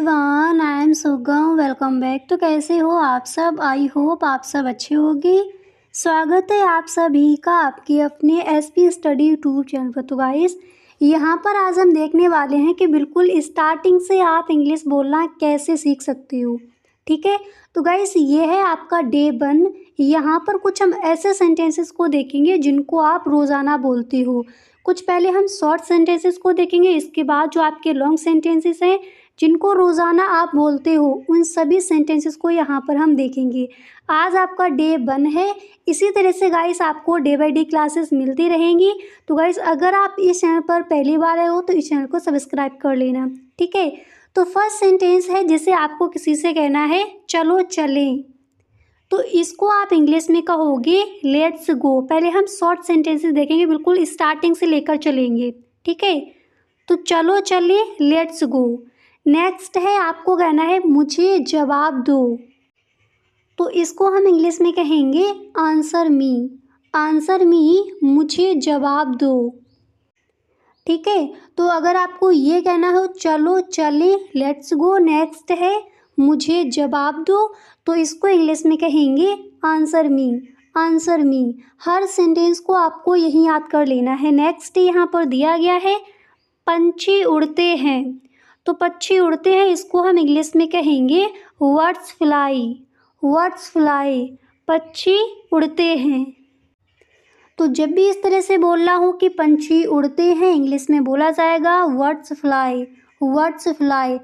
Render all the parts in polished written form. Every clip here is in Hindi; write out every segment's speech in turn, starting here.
एवरीवन, आई एम सुगम। Welcome back. तो कैसे हो आप सब? आई होप आप सब अच्छे होंगे। स्वागत है आप सभी का आपके अपने एसपी स्टडी यूट्यूब चैनल पर। तो गाइस, यहाँ पर आज हम देखने वाले हैं कि बिल्कुल स्टार्टिंग से आप इंग्लिश बोलना कैसे सीख सकते हो। ठीक है, तो गाइस ये है आपका डे 1। यहाँ पर कुछ हम ऐसे सेंटेंसेस को देखेंगे जिनको आप रोज़ाना बोलते हो। कुछ पहले हम शॉर्ट सेंटेंसेस को देखेंगे, इसके बाद जो आपके लॉन्ग सेंटेंसेस हैं जिनको रोज़ाना आप बोलते हो उन सभी सेंटेंसेस को यहाँ पर हम देखेंगे। आज आपका डे 1 है। इसी तरह से गाइस आपको डे बाय डे क्लासेस मिलती रहेंगी। तो गाइस अगर आप इस चैनल पर पहली बार आए हो तो इस चैनल को सब्सक्राइब कर लेना। ठीक है, तो फर्स्ट सेंटेंस है जिसे आपको किसी से कहना है चलो चलें, तो इसको आप इंग्लिश में कहोगे लेट्स गो। पहले हम शॉर्ट सेंटेंसेस देखेंगे, बिल्कुल स्टार्टिंग से लेकर चलेंगे। ठीक है, तो चलो चले, लेट्स गो। नेक्स्ट है आपको कहना है मुझे जवाब दो, तो इसको हम इंग्लिश में कहेंगे आंसर मी। आंसर मी, मुझे जवाब दो। ठीक है, तो अगर आपको ये कहना हो चलो चले, लेट्स गो, नेक्स्ट है मुझे जवाब दो, तो इसको इंग्लिश में कहेंगे आंसर मी। Answer me. हर सेंटेंस को आपको यही याद कर लेना है। नेक्स्ट यहाँ पर दिया गया है पंछी उड़ते हैं, तो पक्षी उड़ते हैं इसको हम इंग्लिश में कहेंगे वर्ड्स फ्लाई। वर्ड्स फ्लाई, पक्षी उड़ते हैं। तो जब भी इस तरह से बोलना हो कि पंछी उड़ते हैं, इंग्लिश में बोला जाएगा words fly. Words fly.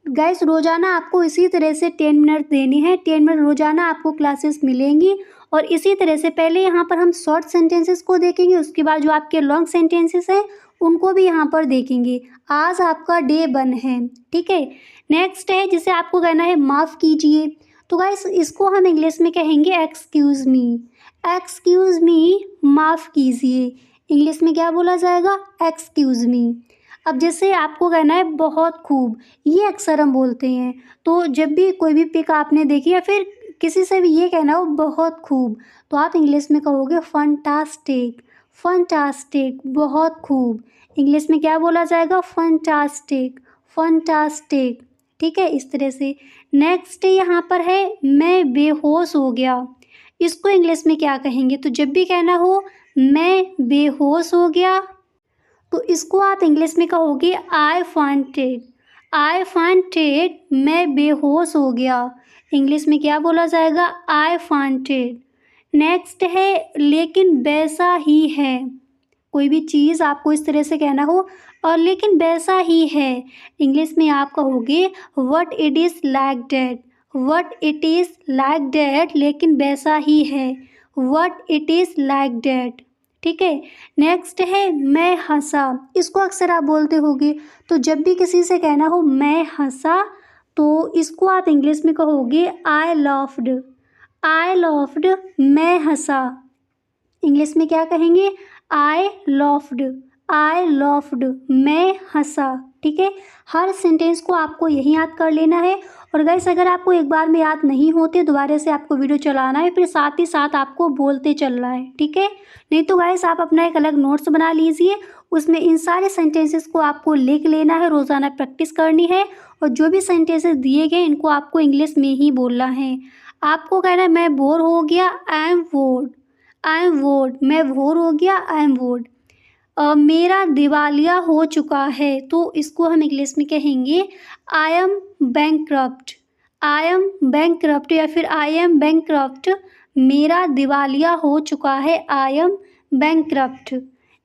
Guys रोज़ाना आपको इसी तरह से 10 मिनट देनी है। 10 मिनट रोज़ाना आपको क्लासेस मिलेंगी। और इसी तरह से पहले यहाँ पर हम शॉर्ट सेंटेंसेस को देखेंगे, उसके बाद जो आपके लॉन्ग सेंटेंसेस हैं उनको भी यहाँ पर देखेंगे। आज आपका डे 1 है। ठीक है, नेक्स्ट है जिसे आपको कहना है माफ़ कीजिए, तो गाइस इसको हम इंग्लिश में कहेंगे एक्सक्यूज़ मी। एक्सक्यूज़ मी, माफ़ कीजिए। इंग्लिश में क्या बोला जाएगा? Excuse me. अब जैसे आपको कहना है बहुत खूब, ये अक्सर हम बोलते हैं। तो जब भी कोई भी पिक आपने देखी या फिर किसी से भी ये कहना हो बहुत खूब, तो आप इंग्लिश में कहोगे फंटास्टिक। फंटास्टिक, बहुत खूब। इंग्लिश में क्या बोला जाएगा? फंटास्टिक। फंटास्टिक। ठीक है, इस तरह से। नेक्स्ट यहाँ पर है मैं बेहोश हो गया, इसको इंग्लिश में क्या कहेंगे? तो जब भी कहना हो मैं बेहोश हो गया, तो इसको आप इंग्लिश में कहोगे आई फांटेड। आई फांटेड, मैं बेहोश हो गया। इंग्लिश में क्या बोला जाएगा? आई फांटेड। नेक्स्ट है लेकिन वैसा ही है। कोई भी चीज़ आपको इस तरह से कहना हो और लेकिन वैसा ही है, इंग्लिश में आप कहोगे what it is like that. What it is like that, लेकिन वैसा ही है। What it is like that. ठीक है, नेक्स्ट है मैं हंसा, इसको अक्सर आप बोलते होगे। तो जब भी किसी से कहना हो मैं हंसा, तो इसको आप इंग्लिश में कहोगे आई लव्ड। आई लव्ड, मैं हंसा। इंग्लिश में क्या कहेंगे? I loved. आई लव्ड, मैं हंसा। ठीक है, हर सेंटेंस को आपको यही याद कर लेना है। और गाइस अगर आपको एक बार में याद नहीं होते, दोबारा से आपको वीडियो चलाना है, फिर साथ ही साथ आपको बोलते चलना है। ठीक है, नहीं तो गाइस आप अपना एक अलग नोट्स बना लीजिए, उसमें इन सारे सेंटेंसेस को आपको लिख लेना है, रोज़ाना प्रैक्टिस करनी है। और जो भी सेंटेंसेस दिए गए इनको आपको इंग्लिश में ही बोलना है। आपको कहना है मैं बोर हो गया, I am board. I am board, मैं बोर हो गया, आई एम बोर्ड। मेरा दिवालिया हो चुका है, तो इसको हम इंग्लिश में कहेंगे I am bankrupt. I am bankrupt या फिर आई एम बैंकक्रप्ट, मेरा दिवालिया हो चुका है, आई एम बैंकक्रप्ट।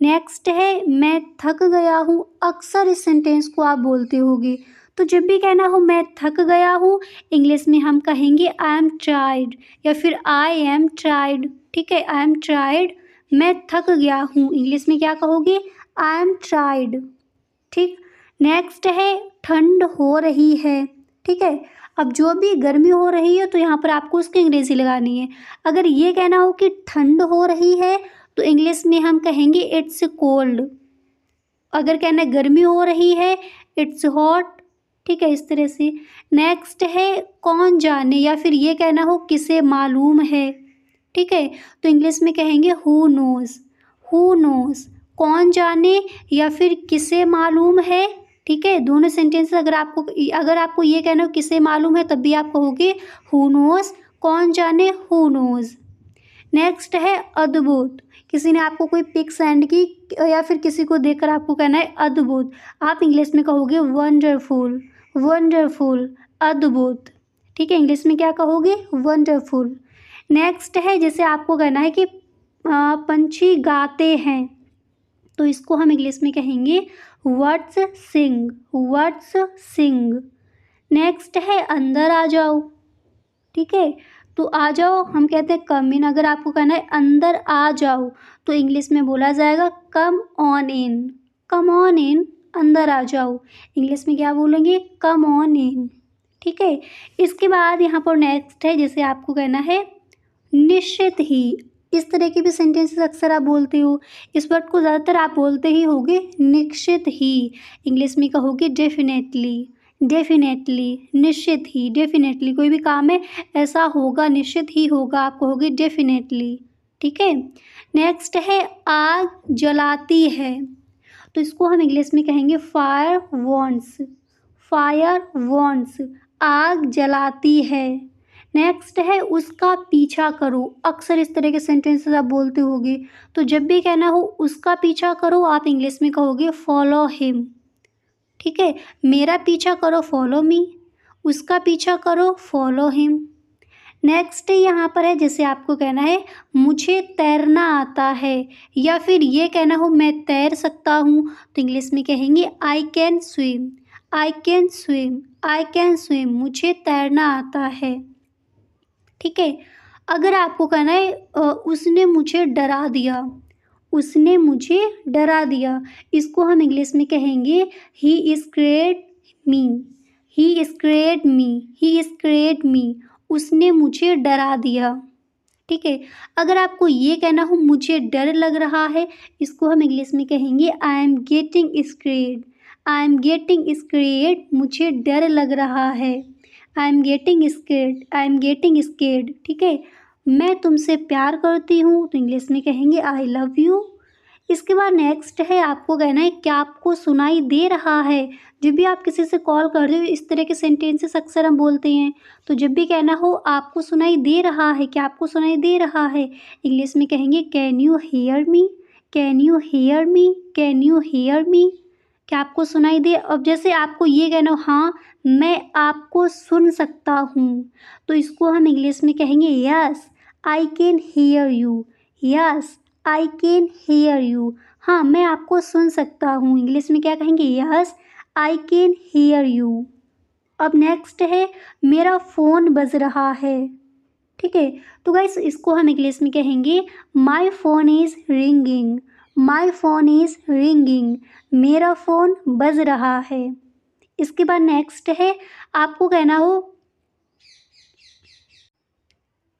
नेक्स्ट है मैं थक गया हूँ, अक्सर इस सेंटेंस को आप बोलते होगे। तो जब भी कहना हो मैं थक गया हूँ, इंग्लिश में हम कहेंगे आई एम टायर्ड या फिर आई एम टायर्ड। ठीक है, आई एम टायर्ड, मैं थक गया हूँ, इंग्लिश में क्या कहोगे? I am tired. ठीक, नेक्स्ट है ठंड हो रही है। ठीक है, अब जो भी गर्मी हो रही है तो यहाँ पर आपको उसकी अंग्रेजी लगानी है। अगर ये कहना हो कि ठंड हो रही है, तो इंग्लिश में हम कहेंगे इट्स कोल्ड। अगर कहना है गर्मी हो रही है, इट्स हॉट। ठीक है, इस तरह से। नेक्स्ट है कौन जाने या फिर ये कहना हो किसे मालूम है। ठीक है, तो इंग्लिश में कहेंगे हु नोज़। हु नोज़, कौन जाने या फिर किसे मालूम है, ठीक है, दोनों सेंटेंस अगर आपको ये कहना हो किसे मालूम है, तब भी आप कहोगे हु नोज़, कौन जाने, हु नोज़। नेक्स्ट है अद्भुत। किसी ने आपको कोई पिक सेंड की या फिर किसी को देखकर आपको कहना है अद्भुत, आप इंग्लिश में कहोगे वंडरफुल, वंडरफुल, अद्भुत। ठीक है, इंग्लिश में क्या कहोगे, वंडरफुल। नेक्स्ट है जैसे आपको कहना है कि पंछी गाते हैं, तो इसको हम इंग्लिश में कहेंगे वर्ड्स सिंग, वर्ड्स सिंग। नेक्स्ट है अंदर आ जाओ। ठीक है, तो आ जाओ हम कहते हैं कम इन। अगर आपको कहना है अंदर आ जाओ, तो इंग्लिश में बोला जाएगा come on in, come on in, अंदर आ जाओ। इंग्लिश में क्या बोलेंगे, कम ऑन इन। ठीक है, इसके बाद यहाँ पर नेक्स्ट है जैसे आपको कहना है निश्चित ही। इस तरह के भी सेंटेंसेस अक्सर आप बोलते हो। इस वर्ड को ज़्यादातर आप बोलते ही होगे निश्चित ही। इंग्लिश में कहोगे डेफिनेटली, डेफिनेटली, निश्चित ही, डेफिनेटली। कोई भी काम है ऐसा होगा, निश्चित ही होगा, आप कहोगे डेफिनेटली। ठीक है, नेक्स्ट है आग जलाती है, तो इसको हम इंग्लिश में कहेंगे फायर वॉन्ट्स, फायर वॉन्ट्स, आग जलाती है। नेक्स्ट है उसका पीछा करो। अक्सर इस तरह के सेंटेंसेस आप बोलते होगे, तो जब भी कहना हो उसका पीछा करो, आप इंग्लिश में कहोगे फॉलो हिम। ठीक है, मेरा पीछा करो फॉलो मी, उसका पीछा करो फॉलो हिम। नेक्स्ट यहाँ पर है जैसे आपको कहना है मुझे तैरना आता है, या फिर ये कहना हो मैं तैर सकता हूँ, तो इंग्लिश में कहेंगे I can swim, I can swim, I can swim, मुझे तैरना आता है। ठीक है, अगर आपको कहना है उसने मुझे डरा दिया, उसने मुझे डरा दिया, इसको हम इंग्लिश में कहेंगे ही स्कैर्ड मी, ही स्कैर्ड मी, ही स्कैर्ड मी, उसने मुझे डरा दिया। ठीक है, अगर आपको ये कहना हो मुझे डर लग रहा है, इसको हम इंग्लिश में कहेंगे I am getting scared, I am getting scared, मुझे डर लग रहा है। I am getting scared, I am getting scared. ठीक है, मैं तुमसे प्यार करती हूँ, तो इंग्लिश में कहेंगे आई लव यू। इसके बाद नेक्स्ट है आपको कहना है क्या आपको सुनाई दे रहा है। जब भी आप किसी से कॉल कर रहे हो, इस तरह के सेंटेंसेस अक्सर हम बोलते हैं, तो जब भी कहना हो आपको सुनाई दे रहा है, क्या आपको सुनाई दे रहा है, इंग्लिश में कहेंगे can you hear me, can you hear me, can you hear me, क्या आपको सुनाई दे। अब जैसे आपको ये कहना हो हाँ मैं आपको सुन सकता हूँ, तो इसको हम इंग्लिश में कहेंगे yes I can hear you, yes I can hear you, हाँ मैं आपको सुन सकता हूँ। इंग्लिश में क्या कहेंगे, yes I can hear you. अब नेक्स्ट है मेरा फ़ोन बज रहा है। ठीक है, तो गाइस इसको हम इंग्लिश में कहेंगे my phone is ringing, my phone is ringing, मेरा फ़ोन बज रहा है। इसके बाद नेक्स्ट है आपको कहना हो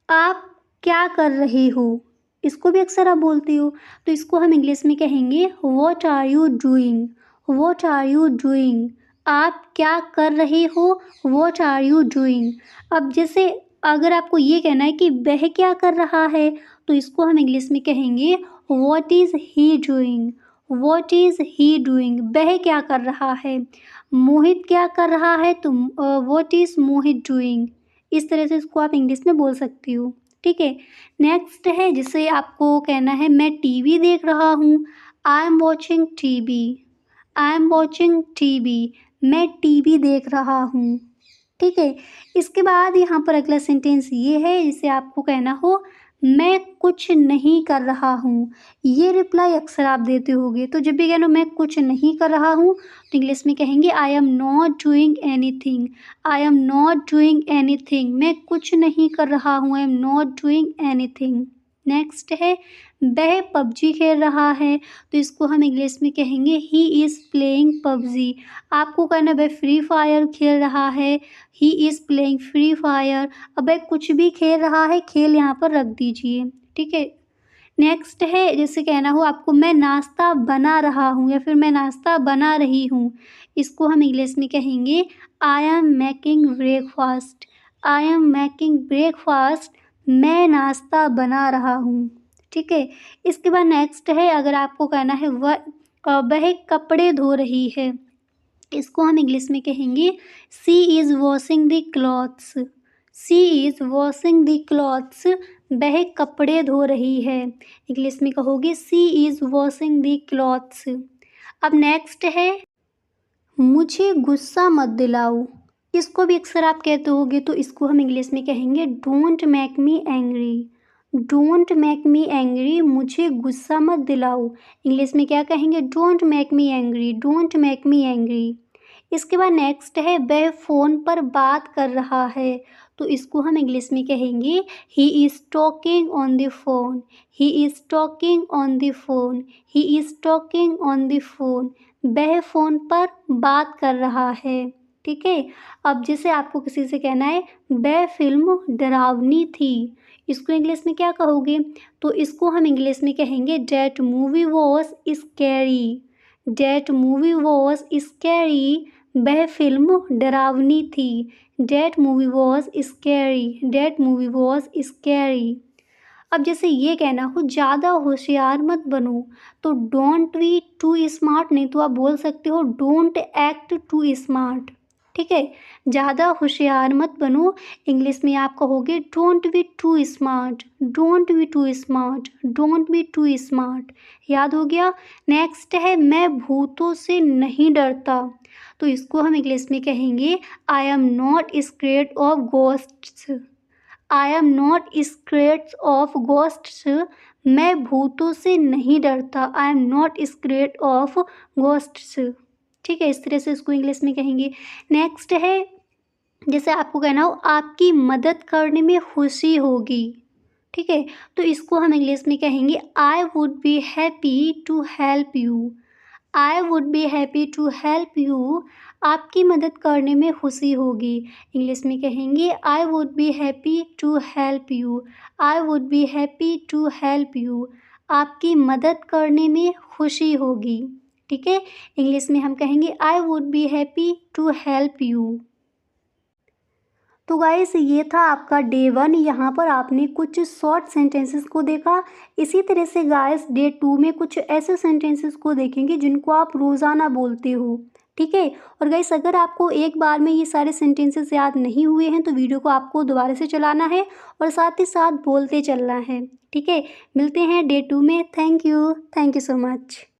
आप क्या कर रहे हो, इसको भी अक्सर आप बोलते हो, तो इसको हम इंग्लिश में कहेंगे what are you doing, what are you doing, आप क्या कर रहे हो, व्हाट आर यू डूइंग। अब जैसे अगर आपको ये कहना है कि वह क्या कर रहा है, तो इसको हम इंग्लिश में कहेंगे what is he doing, what is he doing, वह क्या कर रहा है। मोहित क्या कर रहा है, तो व्हाट इज़ मोहित डूइंग। इस तरह से इसको आप इंग्लिश में बोल सकती हो। ठीक है, नेक्स्ट है जिसे आपको कहना है मैं टीवी देख रहा हूँ, I am watching TV, I am watching TV, मैं टीवी देख रहा हूँ। ठीक है, इसके बाद यहाँ पर अगला सेंटेंस ये है जिसे आपको कहना हो मैं कुछ नहीं कर रहा हूँ। ये रिप्लाई अक्सर आप देते होगे, तो जब भी कहना मैं कुछ नहीं कर रहा हूँ, तो इंग्लिश में कहेंगे I am not doing anything, I am not doing anything, मैं कुछ नहीं कर रहा हूँ, I am not doing anything. Next है वह पबजी खेल रहा है, तो इसको हम इंग्लिश में कहेंगे ही इज़ प्लेइंग पबजी। आपको कहना वह फ्री फायर खेल रहा है, he is playing free fire. अब वह कुछ भी खेल रहा है, खेल यहाँ पर रख दीजिए। ठीक है, नेक्स्ट है जैसे कहना हो आपको मैं नाश्ता बना रहा हूँ या फिर मैं नाश्ता बना रही हूँ, इसको हम इंग्लिश में कहेंगे I am making breakfast, I am making breakfast, मैं नाश्ता बना रहा हूँ। ठीक है, इसके बाद नेक्स्ट है अगर आपको कहना है वह कपड़े धो रही है, इसको हम इंग्लिश में कहेंगे she is washing the clothes. She is washing the clothes, वह कपड़े धो रही है। इंग्लिश में कहोगे she is washing the clothes. अब नेक्स्ट है मुझे गुस्सा मत दिलाओ। इसको भी अक्सर आप कहते होगे, तो इसको हम इंग्लिश में कहेंगे don't make me angry. Don't make me angry, मुझे गुस्सा मत दिलाओ। इंग्लिश में क्या कहेंगे? Don't make me angry, don't make me angry. इसके बाद नेक्स्ट है वह फ़ोन पर बात कर रहा है, तो इसको हम इंग्लिश में कहेंगे he is talking on the phone. He is talking on the phone. He is talking on the phone, वह फ़ोन पर बात कर रहा है। ठीक है। अब जैसे आपको किसी से कहना है वह फ़िल्म डरावनी थी, इसको इंग्लिश में क्या कहोगे? तो इसको हम इंग्लिश में कहेंगे that movie was scary. That movie was scary, वह फ़िल्म डरावनी थी। That movie was scary, that movie was scary. अब जैसे ये कहना हो ज़्यादा होशियार मत बनो, तो डोंट बी टू स्मार्ट, नहीं तो आप बोल सकते हो डोंट एक्ट टू स्मार्ट। ठीक है। ज़्यादा होशियार मत बनो, इंग्लिश में आप कहोगे don't be too smart. Don't be too smart, don't be too smart. याद हो गया? नेक्स्ट है मैं भूतों से नहीं डरता, तो इसको हम इंग्लिश में कहेंगे I am not scared of ghosts. I am not scared of ghosts, मैं भूतों से नहीं डरता। I am not scared of ghosts. ठीक है, इस तरह से इसको इंग्लिश में कहेंगे। नेक्स्ट है जैसे आपको कहना हो आपकी मदद करने में खुशी होगी। ठीक है, तो इसको हम इंग्लिश में कहेंगे I would be happy to help you. I would be happy to help you, आपकी मदद करने में खुशी होगी। इंग्लिश में कहेंगे I would be happy to help you. I would be happy to help you, आपकी मदद करने में खुशी होगी। ठीक है, इंग्लिश में हम कहेंगे I would be happy to help you. तो गाइस ये था आपका डे 1। यहाँ पर आपने कुछ शॉर्ट सेंटेंसेस को देखा। इसी तरह से गाइस डे 2 में कुछ ऐसे सेंटेंसेस को देखेंगे जिनको आप रोज़ाना बोलते हो। ठीक है। और गाइस अगर आपको एक बार में ये सारे सेंटेंसेस याद नहीं हुए हैं तो वीडियो को आपको दोबारा से चलाना है और साथ ही साथ बोलते चलना है। ठीक है, मिलते हैं डे 2 में। Thank you so much.